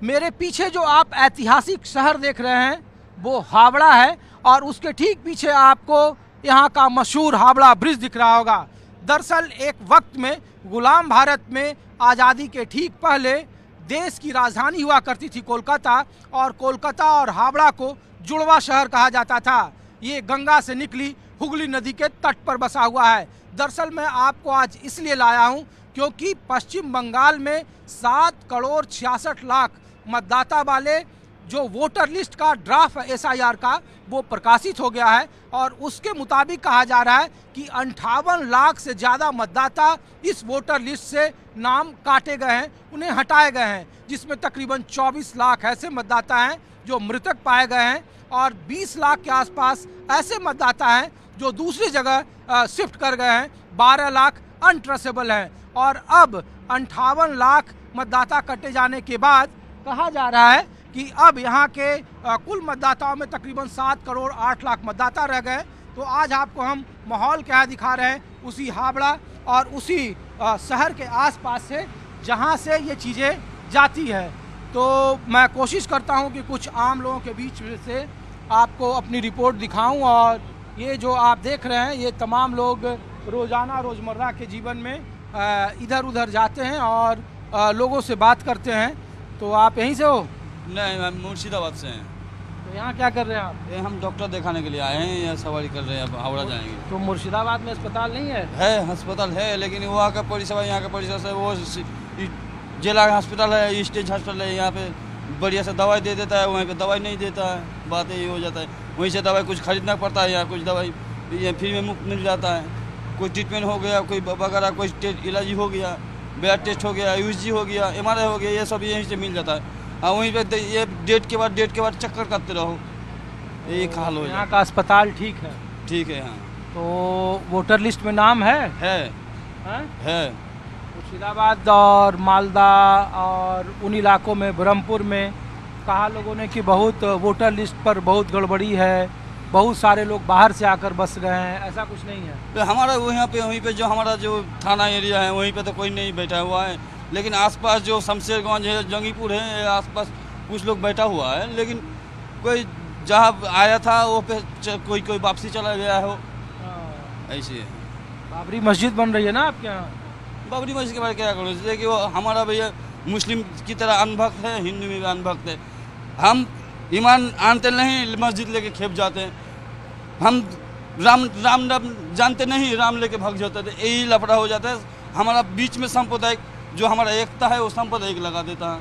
मेरे पीछे जो आप ऐतिहासिक शहर देख रहे हैं वो हावड़ा है और उसके ठीक पीछे आपको यहाँ का मशहूर हावड़ा ब्रिज दिख रहा होगा। दरअसल एक वक्त में गुलाम भारत में आज़ादी के ठीक पहले देश की राजधानी हुआ करती थी कोलकाता, और कोलकाता और हावड़ा को जुड़वा शहर कहा जाता था। ये गंगा से निकली हुगली नदी के तट पर बसा हुआ है। दरअसल मैं आपको आज इसलिए लाया हूँ क्योंकि पश्चिम बंगाल में 7,66,00,000 मतदाता वाले जो वोटर लिस्ट का ड्राफ्ट SIR का वो प्रकाशित हो गया है, और उसके मुताबिक कहा जा रहा है कि 58 लाख से ज़्यादा मतदाता इस वोटर लिस्ट से नाम काटे गए हैं, उन्हें हटाए गए हैं, जिसमें तकरीबन 24 लाख ऐसे मतदाता हैं जो मृतक पाए गए हैं और 20 लाख के आसपास ऐसे मतदाता हैं जो दूसरी जगह शिफ्ट कर गए हैं। 12 लाख अनट्रेसेबल हैं, और अब 58 लाख मतदाता कटे जाने के बाद कहा जा रहा है कि अब यहाँ के कुल मतदाताओं में तकरीबन 7,08,00,000 मतदाता रह गए। तो आज आपको हम माहौल क्या दिखा रहे हैं उसी हावड़ा और उसी शहर के आसपास से जहाँ से ये चीज़ें जाती है। तो मैं कोशिश करता हूँ कि कुछ आम लोगों के बीच से आपको अपनी रिपोर्ट दिखाऊं, और ये जो आप देख रहे हैं ये तमाम लोग रोज़मर्रा के जीवन में इधर उधर जाते हैं और लोगों से बात करते हैं। तो आप यहीं से हो? नहीं, हम मुर्शिदाबाद से हैं। तो यहाँ क्या कर रहे हैं आप? ये हम डॉक्टर दिखाने के लिए आए हैं, या सवारी कर रहे हैं, अब हावड़ा जाएंगे। तो मुर्शिदाबाद में अस्पताल नहीं है? है, अस्पताल है, लेकिन वहाँ का परिसेवा यहाँ का परिसेवा से वो जिला अस्पताल है, स्टेज हॉस्पिटल है, यहाँ पे बढ़िया से दवाई दे देता है, वहीं पे दवाई नहीं देता है। बात यही हो जाता है, वहीं से दवाई कुछ खरीदना पड़ता है, या कुछ दवाई ये फ्री में मुफ्त मिल जाता है। कोई ट्रीटमेंट हो गया, कोई वगैरह कोई इलाज हो गया, ब्लड टेस्ट हो गया, USG हो गया, MRI हो गया, ये सब यहीं से मिल जाता है। हाँ, वहीं पे ये डेट के बाद चक्कर करते रहो, ये हाल हो जाए। यहाँ का अस्पताल ठीक है? ठीक है। हाँ, तो वोटर लिस्ट में नाम है? है। मुर्शिदाबाद और मालदा और उन इलाकों में, ब्रह्मपुर में कहा लोगों ने कि बहुत वोटर लिस्ट पर बहुत गड़बड़ी है, बहुत सारे लोग बाहर से आकर बस गए हैं। ऐसा कुछ नहीं है? तो हमारा वहीं पे जो हमारा जो थाना एरिया है वहीं पे तो कोई नहीं बैठा हुआ है, लेकिन आसपास जो शमशेरगंज है, जंगीपुर है, आसपास कुछ लोग बैठा हुआ है, लेकिन कोई जहाँ आया था वो पे कोई वापसी चला गया हो, ऐसी है। बाबरी मस्जिद बन रही है ना आपके यहाँ? बाबरी मस्जिद के बारे में क्या करो, जैसे कि वो हमारा भैया मुस्लिम की तरह अनभक्त है, हिंदू में भी अनभक्त है। हम ईमान आनते नहीं, मस्जिद लेके खेप जाते हैं। हम राम जानते नहीं, राम लेके भाग जाते थे, यही लफड़ा हो जाता है। हमारा बीच में सांप्रदायिक जो हमारा एकता है वो सांप्रदायिक लगा देता है।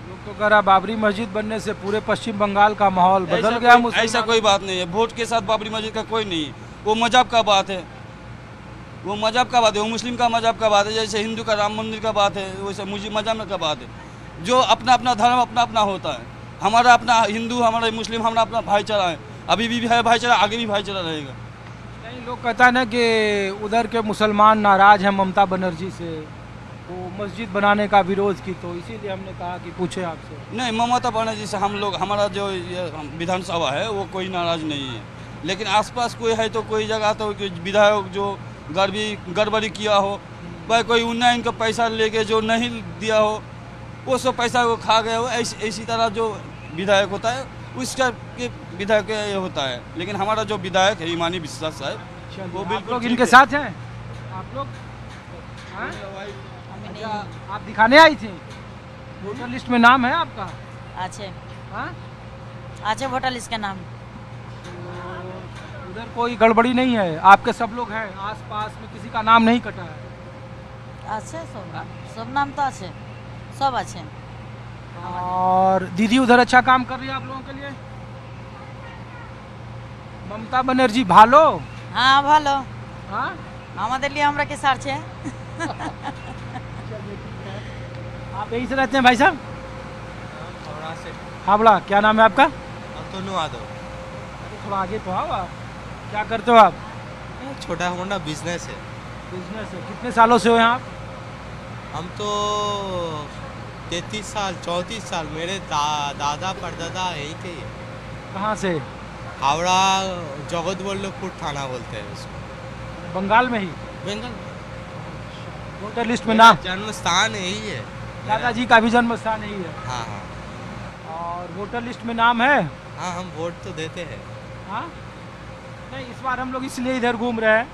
लोग तो कह रहा बाबरी मस्जिद बनने से पूरे पश्चिम बंगाल का माहौल बदल गया। ऐसा कोई बात नहीं है, वोट के साथ बाबरी मस्जिद का कोई नहीं है, वो मजहब का बात है, वो मजहब का बात है, वो मुस्लिम का मजहब का बात है। जैसे हिंदू का राम मंदिर का बात है, वैसे मुस्लिम मजहब का बात है। जो अपना अपना धर्म अपना अपना होता है। हमारा अपना हिंदू, हमारा मुस्लिम, हमारा अपना भाईचारा है, अभी भी है भाईचारा, आगे भी भाईचारा रहेगा। नहीं, लोग कहता है ना कि उधर के मुसलमान नाराज हैं ममता बनर्जी से, वो मस्जिद बनाने का विरोध की, तो इसीलिए हमने कहा कि पूछे आपसे। नहीं, ममता बनर्जी से हम लोग, हमारा जो विधानसभा है वो कोई नाराज नहीं है, लेकिन आसपास कोई है तो कोई जगह तो कोई विधायक जो गड़बड़ी किया हो, भाई कोई उन्नयन का पैसा लेके जो नहीं दिया हो, वो सब पैसा को खा गए हो, ऐसी तरह जो विधायक होता है उसका के विधायक ये होता है। लेकिन हमारा जो विधायक है ईमानी विश्वास साहब, वो बिल्कुल इनके साथ हैं। आप लोग आप दिखाने आई थी? वोटर लिस्ट में नाम है आपका? अच्छे वोटर लिस्ट का नाम। उधर कोई गड़बड़ी नहीं है? आपके सब लोग हैं आसपास में, किसी का नाम नहीं कटा है? अच्छे सब नाम तो अच्छे, सब अच्छे। और दीदी उधर अच्छा काम कर रही है आप लोगों के लिए? ममता बनर्जी भालो? हाँ भालो। हाँ, हमारे लिए हमरा के साथ है। आप यहीं से रहते हैं भाई साहब? हावड़ा। क्या नाम है आपका? अंतोनु यादव। थोड़ा आगे तो आओ। आप क्या करते हो आप? छोटा मोटा बिजनेस है। बिजनेस है। कितने सालों से हो यहाँ आप? हम तो 33 साल 34 साल, मेरे दादा परदादा यहीं के ही है। कहाँ से? हावड़ा जगत वल्लभपुर थाना बोलते हैं उसको। बंगाल में ही? बंगाल। वोटर लिस्ट में नाम? जन्म स्थान यही है। दादाजी का भी जन्म स्थान यही है हाँ हाँ और वोटर लिस्ट में नाम है? हाँ, हम वोट तो देते हैं। हाँ नहीं, इस बार हम लोग इसलिए इधर घूम रहे हैं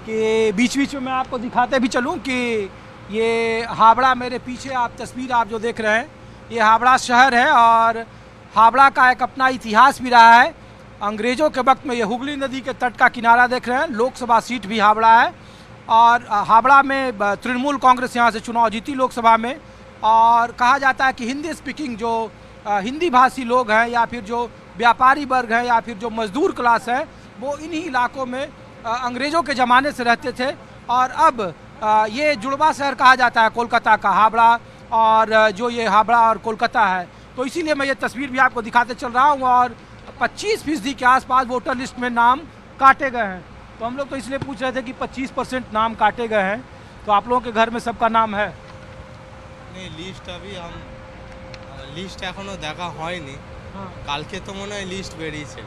कि बीच बीच में मैं आपको दिखाते भी चलूं कि ये हावड़ा, मेरे पीछे आप तस्वीर आप जो देख रहे हैं, ये हावड़ा शहर है और हावड़ा का एक अपना इतिहास भी रहा है। अंग्रेज़ों के वक्त में ये हुगली नदी के तट का किनारा देख रहे हैं। लोकसभा सीट भी हावड़ा है और हावड़ा में तृणमूल कांग्रेस यहाँ से चुनाव जीती लोकसभा में। और कहा जाता है कि हिंदी स्पीकिंग जो हिंदी भाषी लोग हैं या फिर जो व्यापारी वर्ग हैं या फिर जो मजदूर क्लास है, वो इन्हीं इलाकों में अंग्रेज़ों के ज़माने से रहते थे। और अब ये जुड़वा शहर कहा जाता है कोलकाता का, हावड़ा, और जो ये हावड़ा और कोलकाता है, तो इसीलिए मैं ये तस्वीर भी आपको दिखाते चल रहा हूँ। और 25% के आसपास वोटर लिस्ट में नाम काटे गए हैं। तो हम लोग तो इसलिए पूछ रहे थे कि 25% नाम काटे गए हैं, तो आप लोगों के घर में सबका नाम है? नहीं, लिस्ट अभी हम লিস্ট এখনো দেখা হয়নি। हाँ। কালকে তো মনে হয় লিস্ট বেরিয়েছে,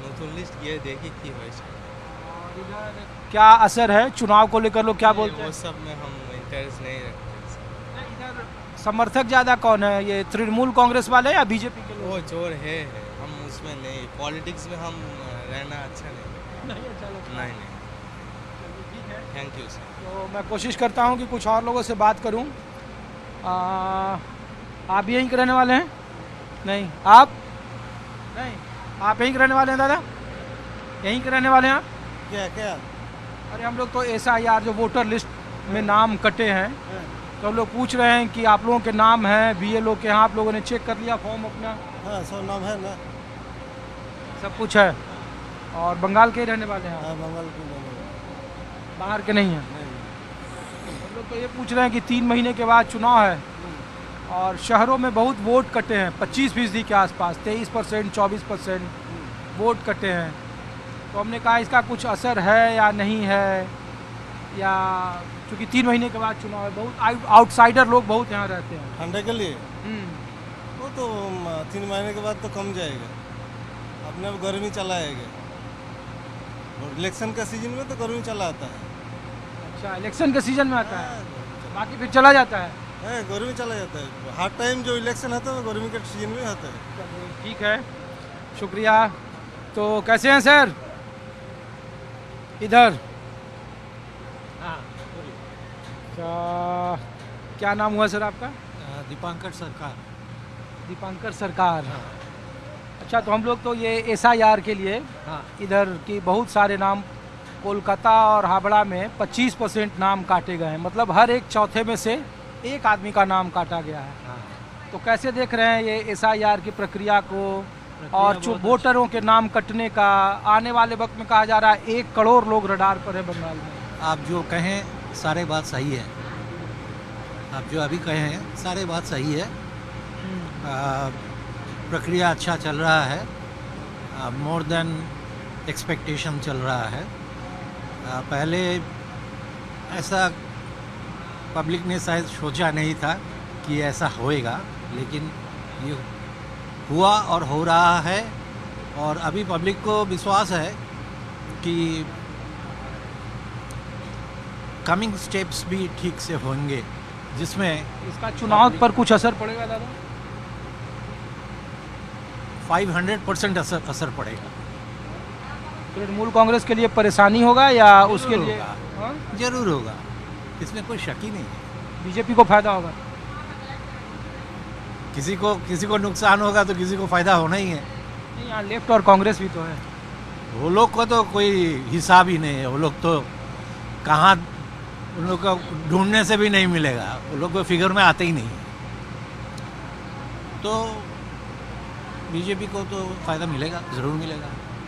নতুন লিস্ট গিয়ে দেখি কি হয়েছে। और इधर क्या असर है चुनाव को लेकर, लोग क्या बोलते वो हैं? सब में हम इंटरेस्ट नहीं रखते। इधर समर्थक ज़्यादा कौन है, ये तृणमूल कांग्रेस वाले या बीजेपी के लोग? वो जोर है, हम उसमें नहीं, पॉलिटिक्स में हम रहना अच्छा नहीं। नहीं, अच्छा लगता है। नहीं, ठीक है। Thank you sir. तो मैं कोशिश करता हूँ कि कुछ और लोगों से बात करूँ। आप भी यहीं के रहने वाले हैं? नहीं, आप नहीं, आप यहीं के रहने वाले हैं दादा? यहीं के रहने वाले हैं आप? क्या क्या? अरे हम लोग तो SIR जो वोटर लिस्ट में नाम कटे हैं, तो हम लोग पूछ रहे हैं कि आप लोगों के नाम हैं BLO के यहाँ, आप लोगों ने चेक कर लिया फॉर्म अपना? हाँ, सब नाम है ना। सब कुछ है। और बंगाल के ही रहने वाले हैं आप? हाँ, बंगाल की नहीं। बाहर के नहीं हैं? हम लोग तो ये पूछ रहे हैं कि 3 महीने के बाद चुनाव है और शहरों में बहुत वोट कटे हैं, 25% के आसपास, 23%, 24% वोट कटे हैं। तो हमने कहा इसका कुछ असर है या नहीं है, या चूँकि 3 महीने के बाद चुनाव है, बहुत आउटसाइडर लोग बहुत यहाँ रहते हैं। ठंडे के लिए वो तो 3 महीने के बाद तो कम जाएगा, अपने अब गर्मी चला आएगा। और इलेक्शन का सीजन में तो गर्मी चला आता है। अच्छा, इलेक्शन के सीजन में आता है, बाकी फिर चला जाता है? गर्मी चला जाता है। हर टाइम जो इलेक्शन होता है वो गर्मी के सीजन में होता है। ठीक है, शुक्रिया। तो कैसे हैं सर? इधर क्या नाम हुआ सर आपका? दीपांकर सरकार। दीपांकर सरकार। अच्छा, तो हम लोग तो ये SIR के लिए इधर की बहुत सारे नाम, कोलकाता और हावड़ा में 25% नाम काटे गए हैं, मतलब हर एक चौथे में से एक आदमी का नाम काटा गया है। तो कैसे देख रहे हैं ये SIR की प्रक्रिया को, और जो वोटरों के नाम कटने का? आने वाले वक्त में कहा जा रहा है 1 करोड़ लोग रडार पर है बंगाल में। आप जो कहें सारे बात सही है, आप जो अभी कहे हैं सारे बात सही है। प्रक्रिया अच्छा चल रहा है, मोर देन एक्सपेक्टेशन चल रहा है। पहले ऐसा पब्लिक ने शायद सोचा नहीं था कि ऐसा होएगा, लेकिन ये हुआ और हो रहा है। और अभी पब्लिक को विश्वास है कि कमिंग स्टेप्स भी ठीक से होंगे, जिसमें इसका चुनाव पर कुछ असर पड़ेगा दादा? 500% असर पड़ेगा। तृणमूल कांग्रेस के लिए परेशानी होगा या उसके लिए? होगा, जरूर होगा, इसमें कोई शक ही नहीं है। बीजेपी को फायदा होगा? किसी को नुकसान होगा तो किसी को फायदा होना ही है। नहीं, यहाँ लेफ्ट और कांग्रेस भी तो है। वो लोग को तो कोई हिसाब ही नहीं है, वो लोग तो कहाँ, उन लोग को ढूंढने से भी नहीं मिलेगा, वो लोग को फिगर में आते ही नहीं है। तो बीजेपी को तो फ़ायदा मिलेगा, ज़रूर मिलेगा।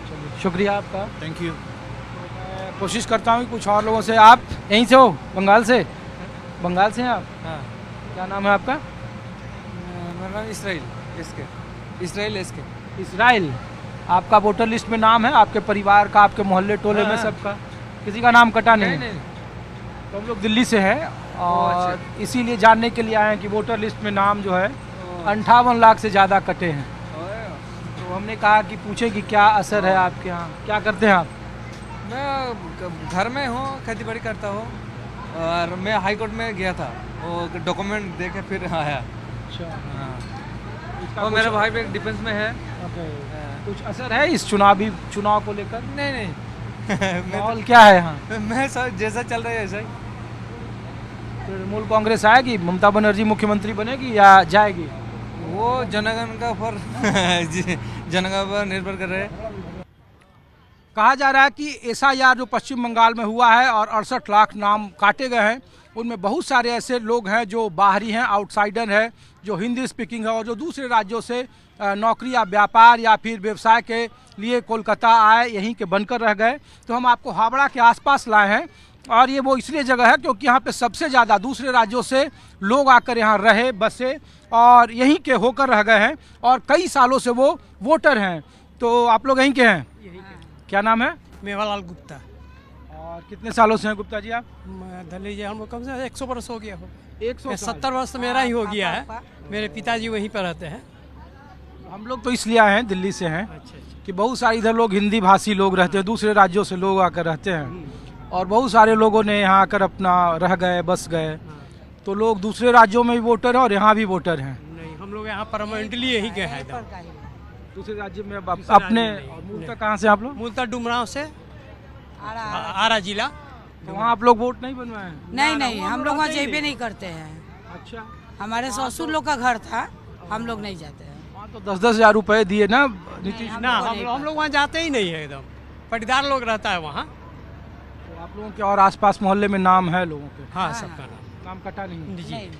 चलिए, शुक्रिया आपका। Thank you. मैं कोशिश करता हूँ कि कुछ और लोगों से। आप यहीं से हो? बंगाल से? बंगाल से हैं आप? हाँ, क्या नाम है आपका? मेरा नाम इसराइल एसके। इसराइल। आपका वोटर लिस्ट में नाम है, आपके परिवार का, आपके मोहल्ले टोले में हाँ। सबका? किसी का नाम कटा नहीं? नहीं। तो हम लोग दिल्ली से हैं और अच्छा। इसीलिए जानने के लिए आए हैं कि वोटर लिस्ट में नाम जो है 58 लाख से ज़्यादा कटे हैं। तो हमने कहा कि पूछे कि क्या असर है आपके यहाँ, क्या करते हैं आप? मैं घर में हूँ, खेती बाड़ी करता हूँ, और मैं हाई कोर्ट में गया था वो डॉक्यूमेंट दे के फिर आया। अच्छा हाँ इसका और कुछ- मेरा भाई भी डिफेंस में है। ओके। हाँ। कुछ असर है इस चुनाव को लेकर? नहीं नहीं माहौल क्या है यहाँ? मैं सर जैसा चल रहा है ऐसा ही। तृणमूल कांग्रेस आएगी, ममता बनर्जी मुख्यमंत्री बनेगी या जाएगी? वो जनगण का पर जनगण पर निर्भर कर रहे हैं। कहा जा रहा है कि एसआईआर जो पश्चिम बंगाल में हुआ है और 68 लाख नाम काटे गए हैं, उनमें बहुत सारे ऐसे लोग हैं जो बाहरी हैं, आउटसाइडर है, जो हिंदी स्पीकिंग है और जो दूसरे राज्यों से नौकरी या व्यापार या फिर व्यवसाय के लिए कोलकाता आए, यहीं के बनकर रह गए। तो हम आपको हावड़ा के आसपास लाए हैं और ये वो इसलिए जगह है क्योंकि यहाँ पे सबसे ज़्यादा दूसरे राज्यों से लोग आकर यहाँ रहे, बसे और यहीं के होकर रह गए हैं और कई सालों से वो वोटर हैं। तो आप लोग यहीं के हैं? क्या नाम है? मेवालाल गुप्ता। और कितने सालों से हैं गुप्ता जी आप? धर लीजिए हम लोग कम से 100 वर्ष हो गया हो। 100 70 वर्ष तो मेरा ही हो गया है। मेरे पिताजी वहीं पर रहते हैं। हम लोग तो इसलिए आए हैं, दिल्ली से हैं, कि बहुत सारे इधर लोग हिंदी भाषी लोग रहते हैं, दूसरे राज्यों से लोग आकर रहते हैं और बहुत सारे लोगों ने यहाँ आकर अपना रह गए, बस गए। तो लोग दूसरे राज्यों में भी वोटर हैं और यहाँ भी वोटर हैं। नहीं, हम लोग यहाँ परमानेंटली यहीं के हैं इधर। दूसरे राज्य में अपने मूलतः कहाँ से आप लोग? मूलतः डुमराव से आरा जिला। तो वहाँ आप लोग वोट नहीं बनवाए हैं? नहीं नहीं, हम लोग वहाँ जेबे नहीं करते हैं। अच्छा, हमारे ससुर लोग का घर था, हम लोग नहीं जाते हैं। वहाँ तो 10-10 हज़ार रुपए दिए ना नीतीश। ना हम लोग वहाँ जाते ही नहीं है एकदम। पटीदार लोग रहता है वहाँ। तो आप लोगों के और आसपास मोहल्ले में नाम है लोगों के? हाँ सबका नाम। नाम कटा नहीं? जी।